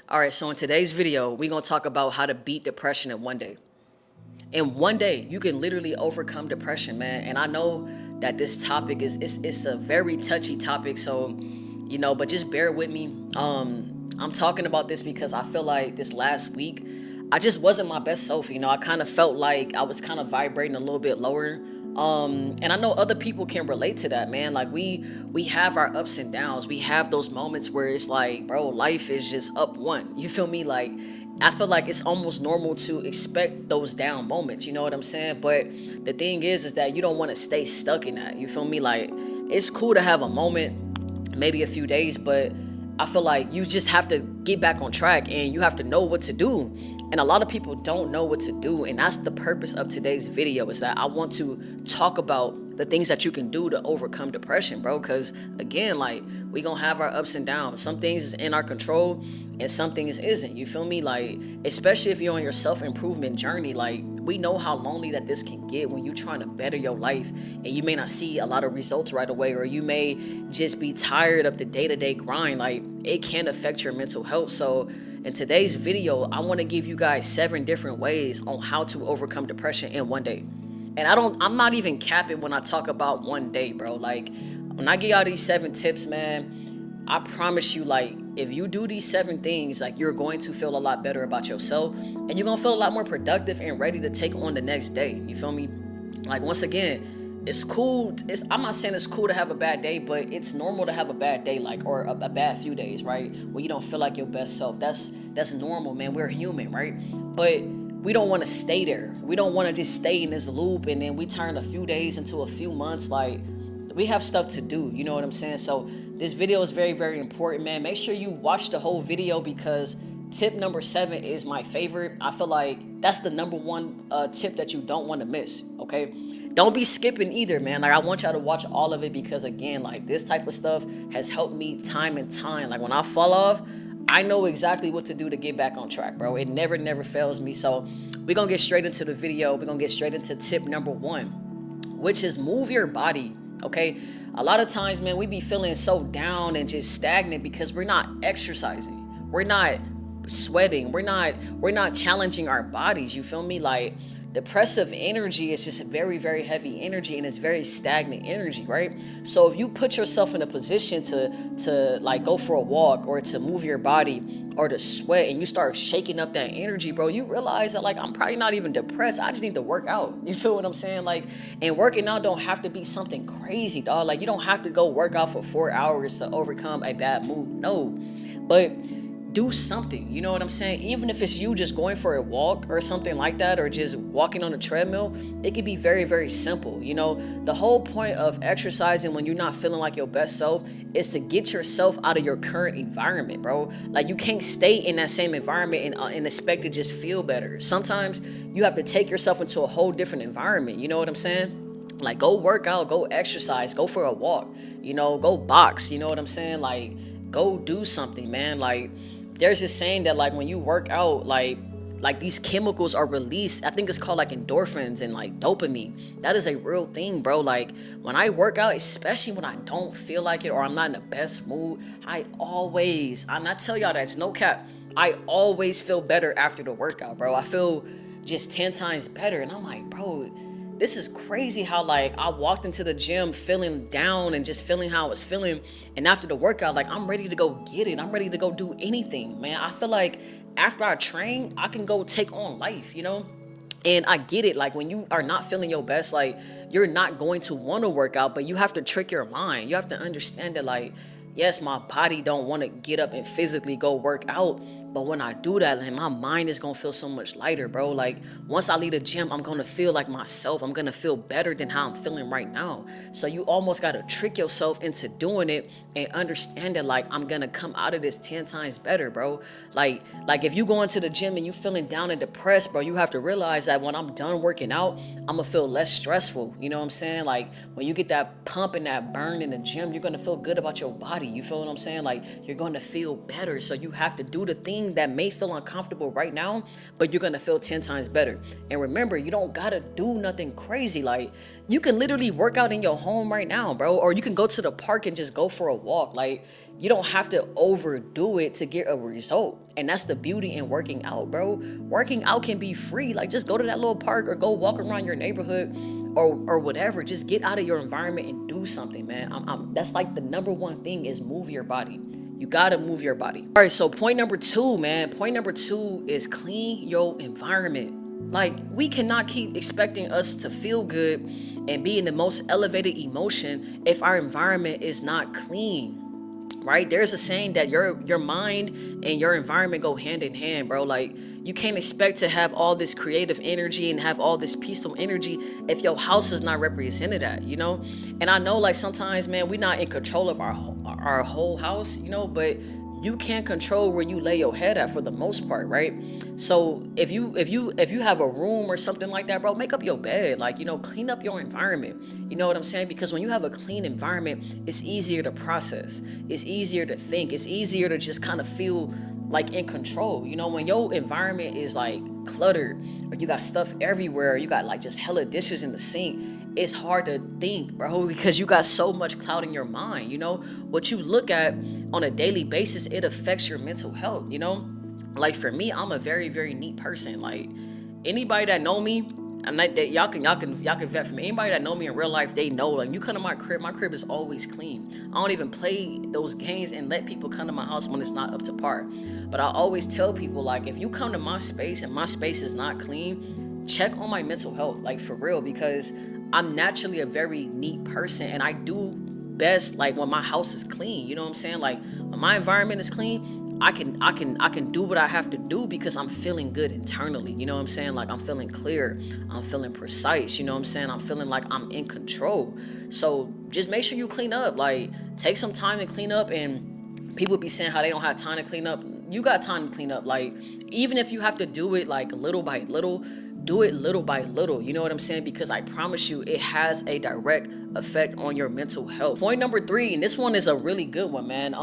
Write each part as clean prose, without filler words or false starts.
All right, so in today's video, we're going to talk about how to beat depression in one day. In one day, you can literally overcome depression, man. And I know that this topic is a very touchy topic, so but just bear with me. I'm talking about this because I feel like this last week I just wasn't my best self. I kind of felt like I was kind of vibrating a little bit lower. And I know other people can relate to that, man. Like we have our ups and downs. We have those moments where it's like, bro, life is just up one. You feel me? Like I feel like it's almost normal to expect those down moments. You know what I'm saying? But the thing is that you don't want to stay stuck in that. You feel me? Like it's cool to have a moment, maybe a few days, but I feel like you just have to get back on track and you have to know what to do. And a lot of people don't know what to do. And that's the purpose of today's video, is that I want to talk about the things that you can do to overcome depression, bro. Because again, like we gonna have our ups and downs. Some things is in our control and some things isn't. You feel me? Like, especially if you're on your self-improvement journey, like we know how lonely that this can get when you're trying to better your life and you may not see a lot of results right away, or you may just be tired of the day-to-day grind. Like it can affect your mental health. So in today's video, I want to give you guys 7 different ways on how to overcome depression in one day. And I'm not even capping when I talk about one day, bro. Like when I give y'all these 7 tips, man, I promise you, like if you do these 7 things, like you're going to feel a lot better about yourself and you're going to feel a lot more productive and ready to take on the next day. You feel me? Like once again, it's cool. I'm not saying it's cool to have a bad day, but it's normal to have a bad day, like, or a bad few days, right? Where you don't feel like your best self. That's normal, man. We're human, right? But we don't want to stay there. We don't want to just stay in this loop and then we turn a few days into a few months. Like we have stuff to do, you know what I'm saying? So this video is very, very important, man. Make sure you watch the whole video because tip number 7 is my favorite. I feel like that's the number 1 tip that you don't want to miss, okay? Don't be skipping either, man. Like I want y'all to watch all of it because again, like this type of stuff has helped me time and time. Like when I fall off, I know exactly what to do to get back on track, bro. It never fails me. So we're going to get straight into the video. We're going to get straight into tip number 1, which is move your body, okay? A lot of times, man, we be feeling so down and just stagnant because we're not exercising. We're not sweating. We're not challenging our bodies. You feel me? Like depressive energy is just very, very heavy energy and it's very stagnant energy, right? So if you put yourself in a position to like go for a walk or to move your body or to sweat and you start shaking up that energy, bro, you realize that like I'm probably not even depressed. I just need to work out. You feel what I'm saying? Like, and working out don't have to be something crazy, dog. Like you don't have to go work out for 4 hours to overcome a bad mood. No, but do something, you know what I'm saying? Even if it's you just going for a walk or something like that, or just walking on a treadmill, it could be very, very simple. The whole point of exercising when you're not feeling like your best self is to get yourself out of your current environment, bro. Like you can't stay in that same environment and expect to just feel better. Sometimes you have to take yourself into a whole different environment. You know what I'm saying? Like go work out, go exercise, go for a walk, go box. You know what I'm saying? Like go do something, man. Like there's this saying that like when you work out, like these chemicals are released. I think it's called like endorphins and like dopamine. That is a real thing, bro. Like when I work out, especially when I don't feel like it or I'm not in the best mood, I tell y'all that it's no cap, I always feel better after the workout, bro. I feel just 10 times better. And I'm like, bro, this is crazy how like I walked into the gym feeling down and just feeling how I was feeling. And after the workout, like I'm ready to go get it. I'm ready to go do anything, man. I feel like after I train, I can go take on life, And I get it. Like when you are not feeling your best, like you're not going to want to work out, but you have to trick your mind. You have to understand that like, yes, my body don't want to get up and physically go work out. But when I do that, like, my mind is going to feel so much lighter, bro. Like once I leave the gym, I'm going to feel like myself. I'm going to feel better than how I'm feeling right now. So you almost got to trick yourself into doing it and understand that like, I'm going to come out of this 10 times better, bro. Like if you go into the gym and you feeling down and depressed, bro, you have to realize that when I'm done working out, I'm going to feel less stressful. You know what I'm saying? Like when you get that pump and that burn in the gym, you're going to feel good about your body. body. You feel what I'm saying? Like, you're going to feel better. So you have to do the thing that may feel uncomfortable right now, but you're going to feel 10 times better. And remember, you don't got to do nothing crazy. Like, you can literally work out in your home right now, bro. Or you can go to the park and just go for a walk. Like, you don't have to overdo it to get a result. And that's the beauty in working out, bro. Working out can be free. Like, just go to that little park or go walk around your neighborhood or whatever. Just get out of your environment and do something, man. That's like the number one thing is move your body. You gotta move your body. All right, so point number 2, man. Point number 2 is clean your environment. Like, we cannot keep expecting us to feel good and be in the most elevated emotion if our environment is not clean. Right? There's a saying that your mind and your environment go hand in hand, bro. Like, you can't expect to have all this creative energy and have all this peaceful energy if your house is not represented at, you know? And I know, like, sometimes, man, we're not in control of our whole house, you know, but you can't control where you lay your head at for the most part, right? So if you have a room or something like that, bro, make up your bed. Like, you know, clean up your environment. You know what I'm saying? Because when you have a clean environment, it's easier to process. It's easier to think. It's easier to just kind of feel like in control. You know, when your environment is like cluttered, or you got stuff everywhere, or you got like just hella dishes in the sink, it's hard to think, bro, because you got so much cloud in your mind. You know, what you look at on a daily basis, it affects your mental health, you know? Like, for me, I'm a very, very neat person. Like, anybody that know me, I'm not that y'all can vet from me. Anybody that know me in real life, they know, like, you come to my crib is always clean. I don't even play those games and let people come to my house when it's not up to par. But I always tell people, like, if you come to my space and my space is not clean, check on my mental health, like, for real, because I'm naturally a very neat person, and I do best like when my house is clean. You know what I'm saying? Like, when my environment is clean, I can do what I have to do because I'm feeling good internally. You know what I'm saying? Like, I'm feeling clear, I'm feeling precise. You know what I'm saying? I'm feeling like I'm in control. So just make sure you clean up. Like, take some time to clean up. And people be saying how they don't have time to clean up. You got time to clean up. Like, even if you have to do it like little by little, do it little by little. You know what I'm saying? Because I promise you, it has a direct effect on your mental health. Point number 3, and this one is a really good one, man.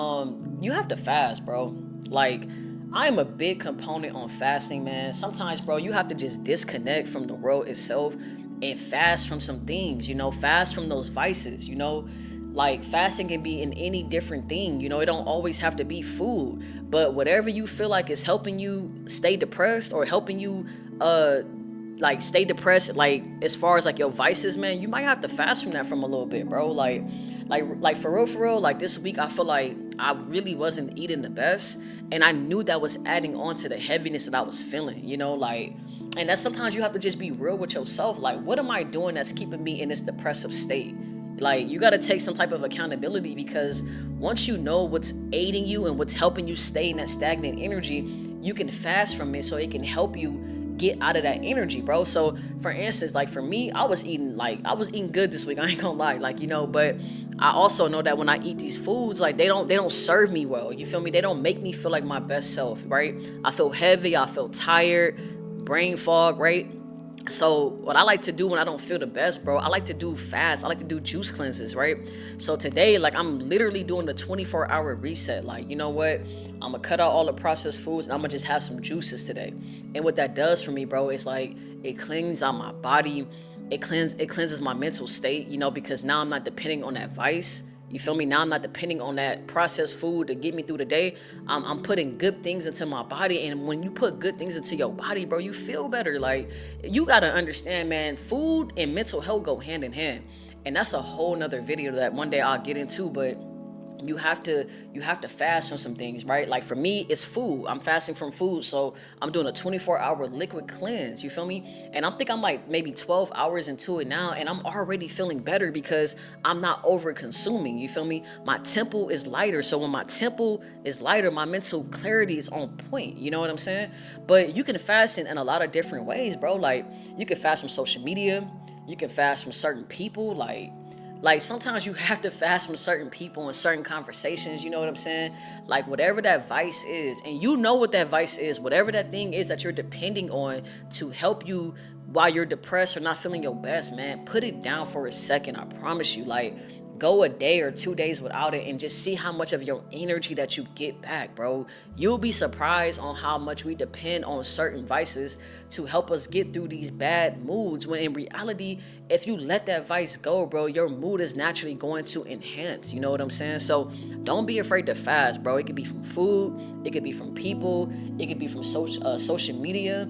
You have to fast, bro. Like, I am a big component on fasting, man. Sometimes, bro, you have to just disconnect from the world itself and fast from some things, you know, fast from those vices, you know. Like, fasting can be in any different thing, you know. It don't always have to be food, but whatever you feel like is helping you stay depressed or helping you like stay depressed, like as far as like your vices, man, you might have to fast from that from a little bit, bro. Like for real, like this week I feel like I really wasn't eating the best, and I knew that was adding on to the heaviness that I was feeling, you know. Like, and that's sometimes you have to just be real with yourself. Like, what am I doing that's keeping me in this depressive state? Like, you got to take some type of accountability, because once you know what's aiding you and what's helping you stay in that stagnant energy, you can fast from it so it can help you get out of that energy, bro. So for instance, like for me, I was eating good this week. I ain't gonna lie, like, you know, but I also know that when I eat these foods, like they don't serve me well. You feel me? They don't make me feel like my best self, right? I feel heavy, I feel tired, brain fog, right? So what I like to do when I don't feel the best, bro, I like to do fasts. I like to do juice cleanses, right? So today, like, I'm literally doing the 24-hour reset. Like, you know what? I'm gonna cut out all the processed foods and I'm gonna just have some juices today. And what that does for me, bro, is like it cleans out my body. It cleanses my mental state, you know, because now I'm not depending on that vice. You feel me? Now I'm not depending on that processed food to get me through the day. I'm putting good things into my body. And when you put good things into your body, bro, you feel better. Like, you got to understand, man, food and mental health go hand in hand. And that's a whole nother video that one day I'll get into. But you have to fast from some things, right? Like for me, it's food. I'm fasting from food. So I'm doing a 24-hour liquid cleanse. You feel me? And I'm like maybe 12 hours into it now, and I'm already feeling better because I'm not over consuming. You feel me? My tempo is lighter. So when my tempo is lighter, my mental clarity is on point. You know what I'm saying? But you can fast in a lot of different ways, bro. Like, you can fast from social media. You can fast from certain people. Like sometimes you have to fast from certain people and certain conversations, you know what I'm saying? Like, whatever that vice is, and you know what that vice is, whatever that thing is that you're depending on to help you while you're depressed or not feeling your best, man, put it down for a second. I promise you. Like, Go a day or 2 days without it and just see how much of your energy that you get back, bro. You'll be surprised on how much we depend on certain vices to help us get through these bad moods, when in reality, if you let that vice go, bro, your mood is naturally going to enhance. You know what I'm saying? So don't be afraid to fast, bro. It could be from food, it could be from people, it could be from social media.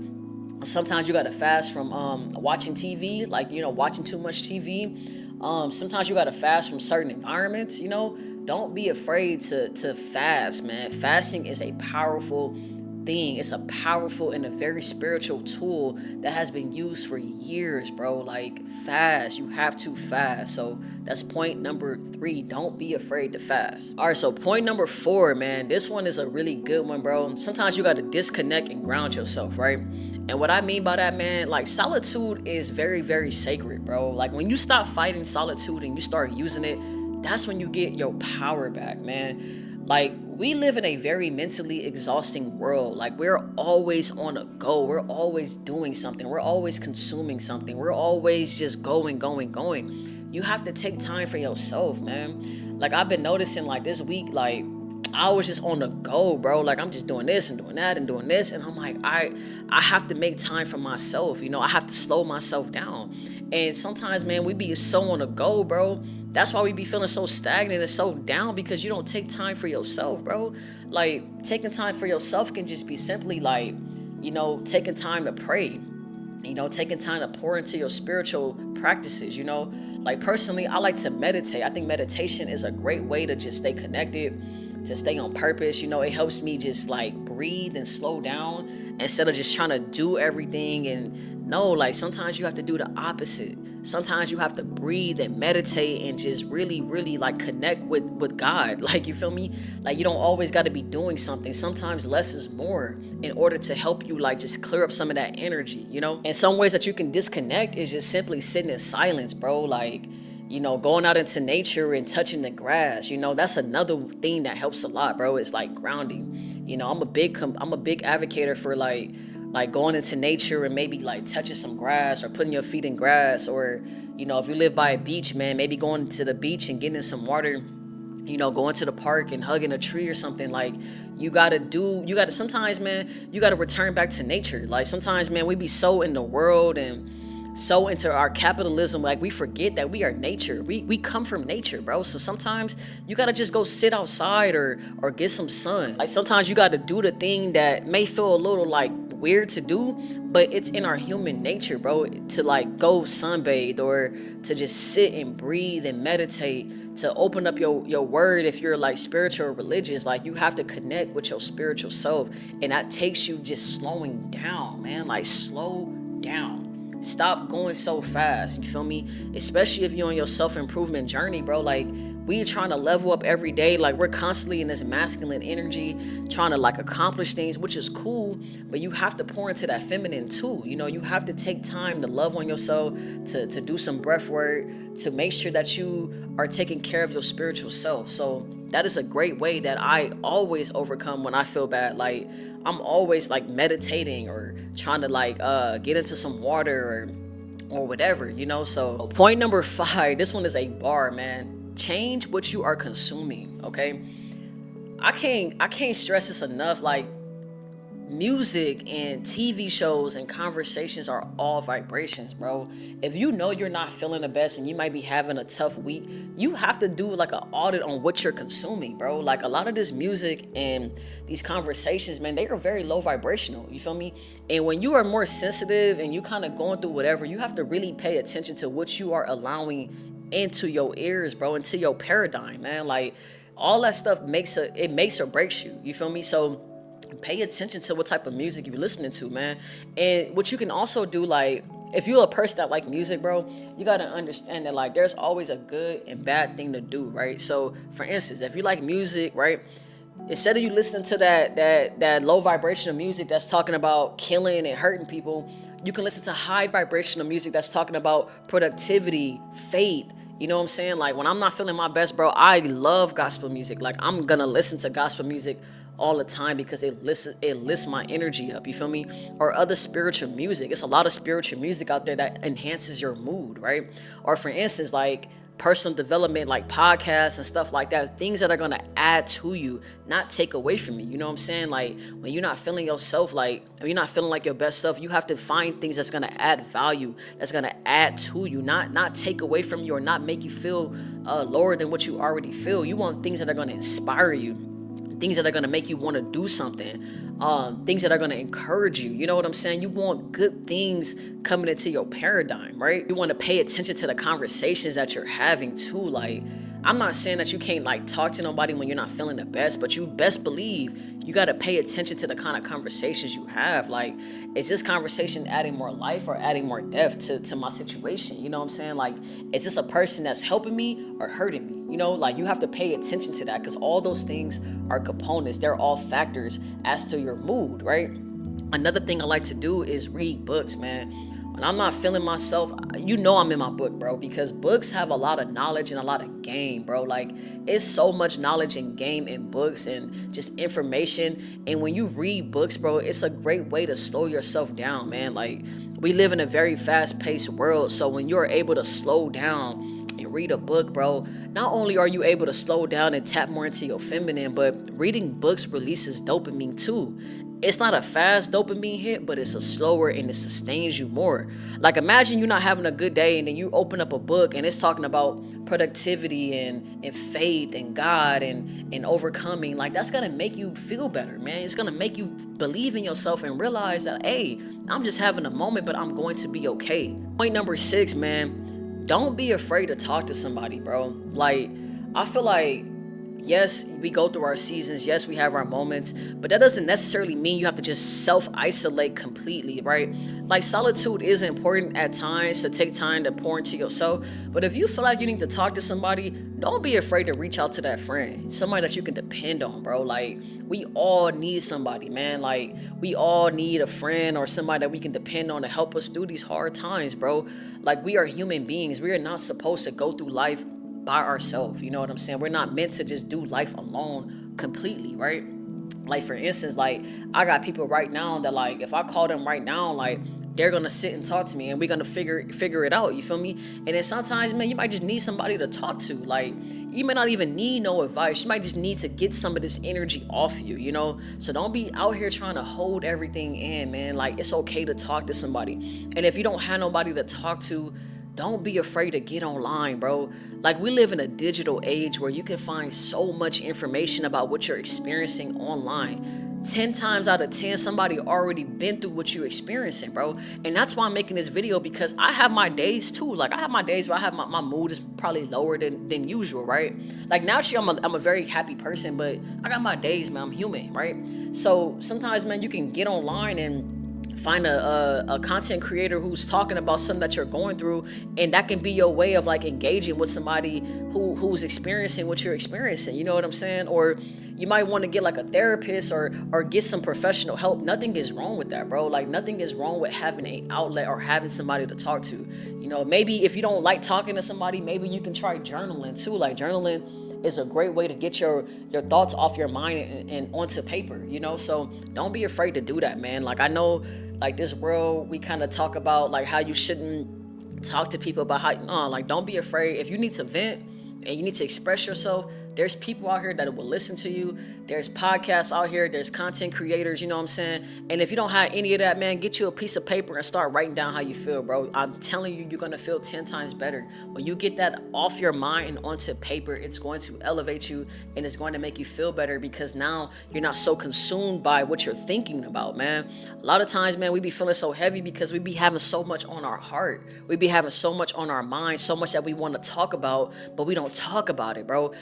Sometimes you gotta fast from watching TV, like, watching too much TV. Sometimes you gotta fast from certain environments. Don't be afraid to fast, man. Fasting is a powerful thing. It's a powerful and a very spiritual tool that has been used for years, bro. Like, fast. You have to fast. So that's point number 3. Don't be afraid to fast. All right, so point number 4, man. This one is a really good one, bro. Sometimes you got to disconnect and ground yourself, right? And what I mean by that, man, like, solitude is very, very sacred, bro. Like, when you stop fighting solitude and you start using it, that's when you get your power back, man. Like, we live in a very mentally exhausting world. Like, we're always on a go. We're always doing something. We're always consuming something. We're always just going. You have to take time for yourself, man. Like, I've been noticing, like, this week, like, I was just on the go, bro. Like, I'm just doing this and doing that and doing this. And I'm like, I have to make time for myself. I have to slow myself down. And sometimes, man, we be so on the go, bro. That's why we be feeling so stagnant and so down, because you don't take time for yourself, bro. Like, taking time for yourself can just be simply like, taking time to pray, taking time to pour into your spiritual practices. Like, personally, I like to meditate. I think meditation is a great way to just stay connected, to stay on purpose. It helps me just like breathe and slow down instead of just trying to do everything. And no, like, sometimes you have to do the opposite. Sometimes you have to breathe and meditate and just really, really like connect with God. Like, you feel me? Like, you don't always got to be doing something. Sometimes less is more in order to help you like just clear up some of that energy, And some ways that you can disconnect is just simply sitting in silence, bro. Like, going out into nature and touching the grass, that's another thing that helps a lot, bro. It's like grounding. I'm a big advocator for like going into nature and maybe like touching some grass or putting your feet in grass, or if you live by a beach, man, maybe going to the beach and getting in some water, going to the park and hugging a tree or something. Like, sometimes, man, you gotta return back to nature. Like, sometimes, man, we be so in the world and so into our capitalism, like, we forget that we are nature. We come from nature, bro. So sometimes you gotta just go sit outside or get some sun. Like, sometimes you gotta do the thing that may feel a little like weird to do, but it's in our human nature, bro, to like go sunbathe or to just sit and breathe and meditate, to open up your word. If you're like spiritual or religious, like, you have to connect with your spiritual self, and that takes you just slowing down, man. Like, slow down. Stop going so fast. You feel me? Especially if you're on your self-improvement journey, bro. Like, we trying to level up every day. Like, we're constantly in this masculine energy trying to like accomplish things, which is cool, but you have to pour into that feminine too. You have to take time to love on yourself, to do some breath work, to make sure that you are taking care of your spiritual self. So that is a great way that I always overcome when I feel bad. Like, I'm always like meditating or trying to like get into some water or whatever, So point number 5, this one is a bar, man. Change what you are consuming, okay? I can't stress this enough. Like, music and TV shows and conversations are all vibrations, bro. If you know you're not feeling the best and you might be having a tough week, you have to do like an audit on what you're consuming, bro. Like, a lot of this music and these conversations, man, they are very low vibrational. You feel me? And when you are more sensitive and you kind of going through whatever, you have to really pay attention to what you are allowing into your ears, bro, into your paradigm, man. Like, all that stuff makes or breaks you. You feel me? So pay attention to what type of music you're listening to, man. And what you can also do, like, if you're a person that like music, bro, you got to understand that, like, there's always a good and bad thing to do, right? So, for instance, if you like music, right, instead of you listening to that low vibrational music that's talking about killing and hurting people, you can listen to high vibrational music that's talking about productivity, faith. You know what I'm saying? Like, when I'm not feeling my best, bro, I love gospel music. Like, I'm gonna listen to gospel music all the time because it lifts my energy up. You feel me? Or other spiritual music. It's a lot of spiritual music out there that enhances your mood, right? Or for instance, like, personal development like podcasts and stuff like that, things that are going to add to you, not take away from you. You know what I'm saying? Like when you're not feeling yourself, like when you're not feeling like your best self, you have to find things that's going to add value, that's going to add to you, not take away from you or not make you feel lower than what you already feel. You want things that are going to inspire you, things that are going to make you want to do something, things that are going to encourage you. You know what I'm saying? You want good things coming into your paradigm, right? You want to pay attention to the conversations that you're having too. Like, I'm not saying that you can't like talk to nobody when you're not feeling the best, but you best believe you got to pay attention to the kind of conversations you have. Like, is this conversation adding more life or adding more depth to my situation? You know what I'm saying? Like, is this a person that's helping me or hurting me? You know, like you have to pay attention to that because all those things are components. They're all factors as to your mood, right? Another thing I like to do is read books, man. When I'm not feeling myself, you know I'm in my book, bro, because books have a lot of knowledge and a lot of game, bro. Like, it's so much knowledge and game in books and just information. And when you read books, bro, it's a great way to slow yourself down, man. Like, we live in a very fast-paced world, so when you're able to slow down and read a book, bro, not only are you able to slow down and tap more into your feminine, but reading books releases dopamine too. It's not a fast dopamine hit, but it's a slower and it sustains you more. Like, imagine you're not having a good day and then you open up a book and it's talking about productivity and faith and God and overcoming. Like, that's gonna make you feel better, man. It's gonna make you believe in yourself and realize that, hey, I'm just having a moment, but I'm going to be okay. Point number 6, man, don't be afraid to talk to somebody, bro. Like, I feel like, yes, we go through our seasons. Yes, we have our moments, but that doesn't necessarily mean you have to just self-isolate completely, right? Like, solitude is important at times to take time to pour into yourself. But if you feel like you need to talk to somebody, don't be afraid to reach out to that friend, somebody that you can depend on, bro. Like, we all need somebody, man. Like, we all need a friend or somebody that we can depend on to help us through these hard times, bro. Like, we are human beings. We are not supposed to go through life by ourselves. You know what I'm saying? We're not meant to just do life alone completely, right? Like, for instance, like, I got people right now that, like, if I call them right now, like, they're gonna sit and talk to me and we're gonna figure it out. You feel me? And then sometimes, man, you might just need somebody to talk to. Like, you may not even need no advice. You might just need to get some of this energy off you, you know? So don't be out here trying to hold everything in, man. Like, it's okay to talk to somebody. And if you don't have nobody to talk to, don't be afraid to get online, bro. Like, we live in a digital age where you can find so much information about what you're experiencing online. 10 times out of 10, somebody already been through what you're experiencing, bro. And that's why I'm making this video, because I have my days too. Like, I have my days where I have my mood is probably lower than usual, right? Like, naturally, I'm a very happy person, but I got my days, man. I'm human, right? So sometimes, man, you can get online and find a content creator who's talking about something that you're going through, and that can be your way of like engaging with somebody who's experiencing what you're experiencing. You know what I'm saying? Or you might want to get like a therapist or get some professional help. Nothing is wrong with that, bro. Like, nothing is wrong with having an outlet or having somebody to talk to. You know, maybe if you don't like talking to somebody, maybe you can try journaling too. Like, journaling is a great way to get your thoughts off your mind and onto paper, you know? So don't be afraid to do that, man. Like, I know, like, this world, we kind of talk about like how you shouldn't talk to people about how, no, like, don't be afraid. If you need to vent and you need to express yourself, there's people out here that will listen to you. There's podcasts out here. There's content creators, you know what I'm saying? And if you don't have any of that, man, get you a piece of paper and start writing down how you feel, bro. I'm telling you, you're going to feel 10 times better. When you get that off your mind and onto paper, it's going to elevate you and it's going to make you feel better, because now you're not so consumed by what you're thinking about, man. A lot of times, man, we be feeling so heavy because we be having so much on our heart. We be having so much on our mind, so much that we want to talk about, but we don't talk about it, bro.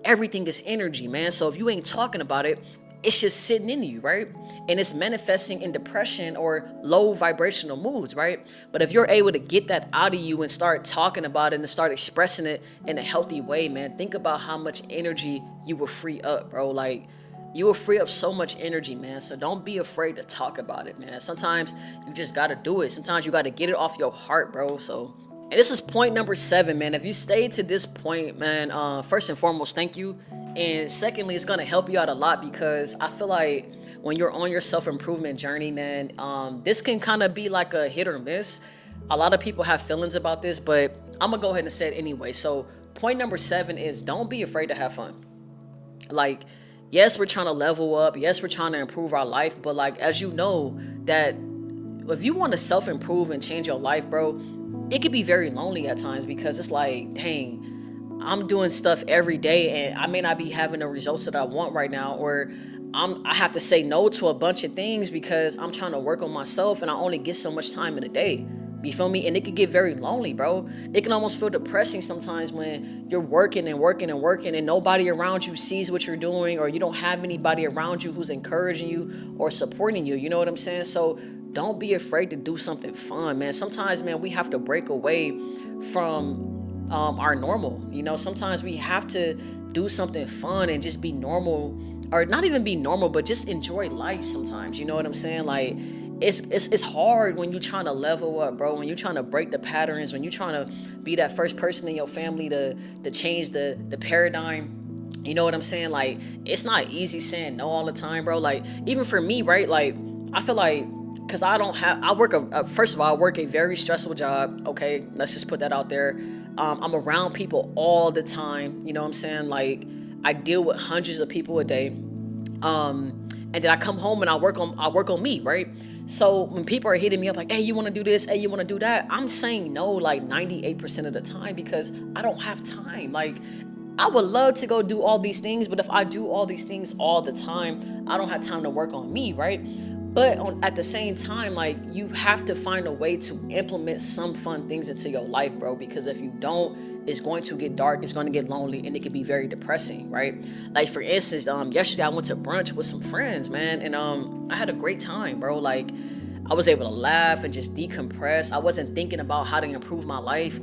Everything is energy, man. So if you ain't talking about it, it's just sitting in you, right? And it's manifesting in depression or low vibrational moods, right? But if you're able to get that out of you and start talking about it and start expressing it in a healthy way, man, think about how much energy you will free up, bro. Like, you will free up so much energy, man. So don't be afraid to talk about it, man. Sometimes you just got to do it. Sometimes you got to get it off your heart, bro. So, and this is point number 7, man. If you stayed to this point, man, first and foremost, thank you. And secondly, it's going to help you out a lot, because I feel like when you're on your self-improvement journey, man, this can kind of be like a hit or miss. A lot of people have feelings about this, but I'm going to go ahead and say it anyway. So point number 7 is don't be afraid to have fun. Like, yes, we're trying to level up. Yes, we're trying to improve our life. But like, as you know, that if you want to self-improve and change your life, bro, it could be very lonely at times, because it's like, dang, I'm doing stuff every day and I may not be having the results that I want right now, or I have to say no to a bunch of things because I'm trying to work on myself and I only get so much time in a day. You feel me? And it could get very lonely, bro. It can almost feel depressing sometimes when you're working and working and working and nobody around you sees what you're doing, or you don't have anybody around you who's encouraging you or supporting you. You know what I'm saying? So don't be afraid to do something fun, man. Sometimes, man, we have to break away from our normal. You know, sometimes we have to do something fun and just be normal, or not even be normal, but just enjoy life sometimes. You know what I'm saying? Like, it's hard when you're trying to level up, bro. When you're trying to break the patterns, when you're trying to be that first person in your family to change the paradigm. You know what I'm saying? Like, it's not easy saying no all the time, bro. Like, even for me, right? Like, I feel like, because I work first of all, I work a very stressful job. Okay, let's just put that out there. I'm around people all the time. You know what I'm saying? Like, I deal with hundreds of people a day. And then I come home and I work on me, right? So when people are hitting me up like, hey, you want to do this? Hey, you want to do that? I'm saying no like 98% of the time, because I don't have time. Like, I would love to go do all these things, but if I do all these things all the time, I don't have time to work on me, right? But at the same time, like, you have to find a way to implement some fun things into your life, bro, because if you don't, it's going to get dark, it's going to get lonely, and it can be very depressing, right? Like, for instance, yesterday I went to brunch with some friends, man, and I had a great time, bro. Like, I was able to laugh and just decompress. I wasn't thinking about how to improve my life,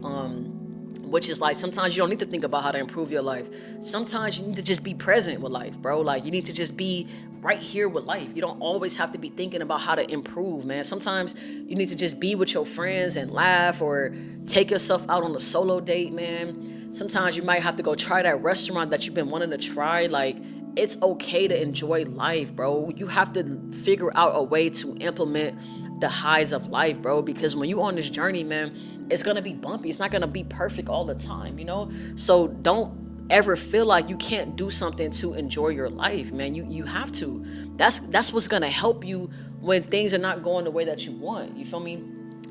which is like, sometimes you don't need to think about how to improve your life. Sometimes you need to just be present with life, bro. Like, you need to just be right here with life. You don't always have to be thinking about how to improve, man. Sometimes you need to just be with your friends and laugh, or take yourself out on a solo date, man. Sometimes you might have to go try that restaurant that you've been wanting to try. Like, it's okay to enjoy life, bro. You have to figure out a way to implement the highs of life, bro, because when you on this journey, man, it's gonna be bumpy. It's not gonna be perfect all the time, you know? So don't ever feel like you can't do something to enjoy your life, man. You have to. That's what's gonna help you when things are not going the way that you want. You feel me?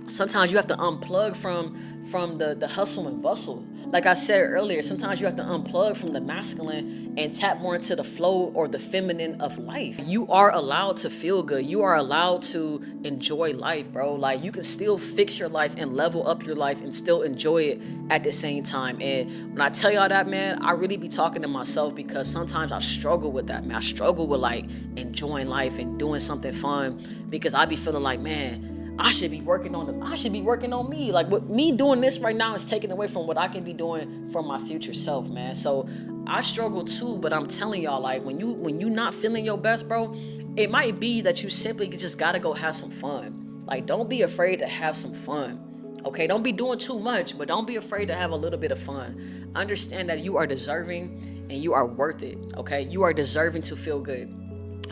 Sometimes you have to unplug from the hustle and bustle. Like I said earlier, sometimes you have to unplug from the masculine and tap more into the flow or the feminine of life. You are allowed to feel good. You are allowed to enjoy life, bro. Like, you can still fix your life and level up your life and still enjoy it at the same time. And when I tell y'all that, man, I really be talking to myself, because sometimes I struggle with that, man. I struggle with like enjoying life and doing something fun, because I be feeling like, man, I should be working on me. Like, what me doing this right now is taking away from what I can be doing for my future self, man. So I struggle too, but I'm telling y'all, like, when you not feeling your best, bro, it might be that you simply just gotta go have some fun. Like, don't be afraid to have some fun. Okay, don't be doing too much, but don't be afraid to have a little bit of fun. Understand that you are deserving and you are worth it. Okay, you are deserving to feel good.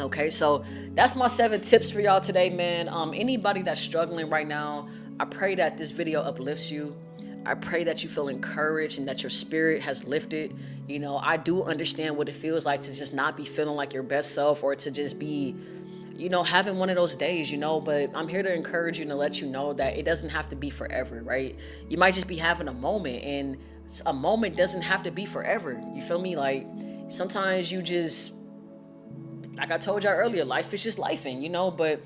Okay, so that's my 7 tips for y'all today, man. Anybody that's struggling right now, I pray that this video uplifts you. I pray that you feel encouraged and that your spirit has lifted. You know, I do understand what it feels like to just not be feeling like your best self, or to just be, you know, having one of those days, you know, but I'm here to encourage you and to let you know that it doesn't have to be forever, right? You might just be having a moment, and a moment doesn't have to be forever. You feel me? Like, sometimes you just, like I told y'all earlier, life is just lifing, you know, but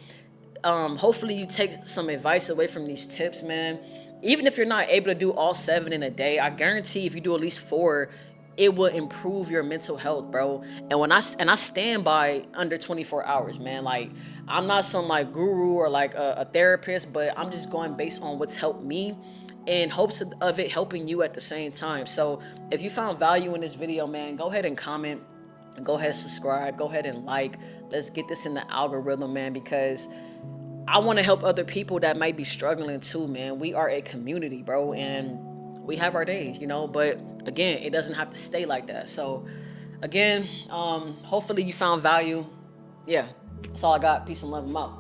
hopefully you take some advice away from these tips, man. Even if you're not able to do all 7 in a day, I guarantee if you do at least 4, it will improve your mental health, bro. And I stand by under 24 hours, man. Like, I'm not some like guru or like a therapist, but I'm just going based on what's helped me, in hopes of it helping you at the same time. So if you found value in this video, man, go ahead and comment. Go ahead and subscribe. Go ahead and like. Let's get this in the algorithm, man, because I want to help other people that might be struggling too, man. We are a community, bro, and we have our days, you know, but again, it doesn't have to stay like that. So again, hopefully you found value. Yeah, that's all I got. Peace and love. I'm out.